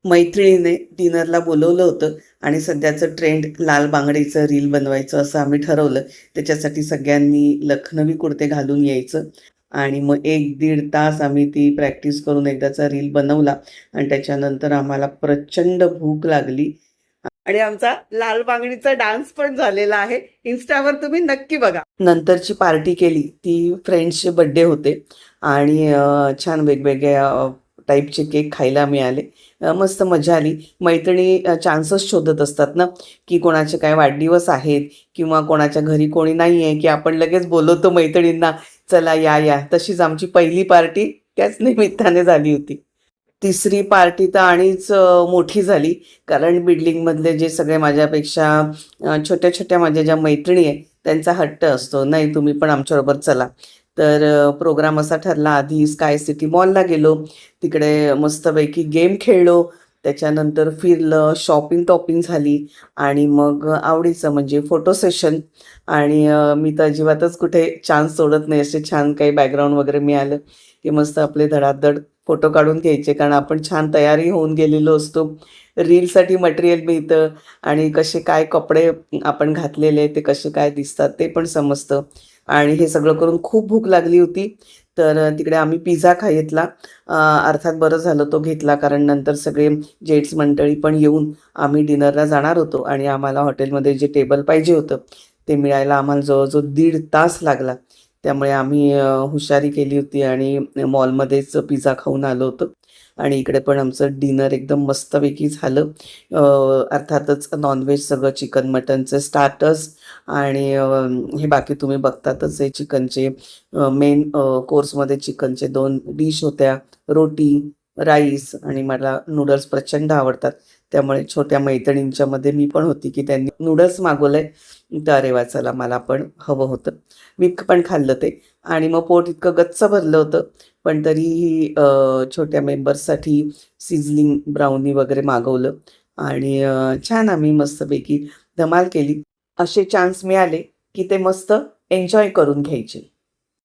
मैत्रिणीने डिनरला बोलवलं होतं आणि सध्याचं ट्रेंड लाल बांगडीचं रील बनवायचं असं आम्ही ठरवलं. त्याच्यासाठी सगळ्यांनी लखनवी कुर्ते घालून यायचं आणि मग 1-1.5 तास आम्ही ती प्रॅक्टिस करून एकदाचा रील बनवला आणि त्याच्यानंतर आम्हाला प्रचंड भूक लागली आणि आमचा लाल बांगडीचा डान्स पण झालेला आहे. इन्स्टावर तुम्ही नक्की बघा. नंतरची पार्टी केली ती फ्रेंड्सचे बड्डे होते आणि छान वेगवेगळ्या टाईपचे केक खायला मिळाले. मस्त मजा आली. मैत्रिणी चान्सेस शोधत असतात ना, की कोणाचे काय वाढदिवस आहेत किंवा कोणाच्या घरी कोणी नाही आहे, की आपण लगेच बोलवतो मैत्रिणींना, "चला या, या." तशीच आमची पहिली पार्टी त्याच निमित्ताने झाली होती. तिसरी पार्टी तर आणिच मोठी झाली. कारण बिल्डिंगमधले जे सगळे माझ्यापेक्षा छोट्या-छोट्या माझ्या ज्या मैत्रिणी आहेत, त्यांचा हट्ट असतो, "नाही तुम्ही पण आमच्याबरोबर चला." तर प्रोग्राम असा ठरला, आधी स्काय सिटी मॉलला गेलो. तिकडे मस्तपैकी गेम खेळलो. त्याच्यानंतर फिरलं, शॉपिंग-टॉपिंग झाली आणि मग आवडीचं म्हणजे फोटो सेशन आणि मी तर अजिबातच कुठे चान्स सोडत नाही. असे छान काही बॅकग्राऊंड वगैरे मिळालं, की मस्त आपले धडाधड फोटो काढून घ्यायचे. कारण आपण छान तयारी होऊन गेलेलो असतो. रीलसाठी मटेरियल मिळतं आणि कसे काय कपडे आपण घातलेले ते कसे काय दिसतात ते पण समजतं. आणि हे सगळं करून खूप भूक लागली होती. तर तिकडे आम्ही पिझ्झा घेतला. अर्थात बरं झालं तो घेतला कारण नंतर सगळे जेट्स मंडळी पण येऊन आम्ही डिनरला जाणार होतो आणि आम्हाला हॉटेलमध्ये जे टेबल पाहिजे होतं ते मिळायला आम्हाला जवळजवळ 1.5 तास लागला. त्यामुळे आम्ही हुशारी केली होती आणि मॉलमध्येच पिझ्झा खाऊन आलो होतो आणि इकडे पण आमचं डिनर एकदम मस्तपैकी झालं. अर्थातच नॉनव्हेज सगळं चिकन मटनचे स्टार्टर्स आणि हे बाकी तुम्ही बघतातच आहे चिकनचे मेन कोर्समध्ये चिकनचे 2 डिश होत्या. रोटी, राईस आणि मला नूडल्स प्रचंड आवडतात. त्यामुळे छोट्या मैत्रिणींच्यामध्ये मी पण होती, की त्यांनी नूडल्स मागवलंय. तर अरे वाह! चला मला पण हवं होतं. मी पण खाल्लं ते आणि मग पोट इतकं गच्च भरलं होतं. पण तरीही छोट्या मेंबर्ससाठी सिझलिंग ब्राउनी वगैरे मागवलं आणि छान आम्ही मस्तपैकी धमाल केली. असे चान्स मिळाले, की ते मस्त एन्जॉय करून घ्यायचे.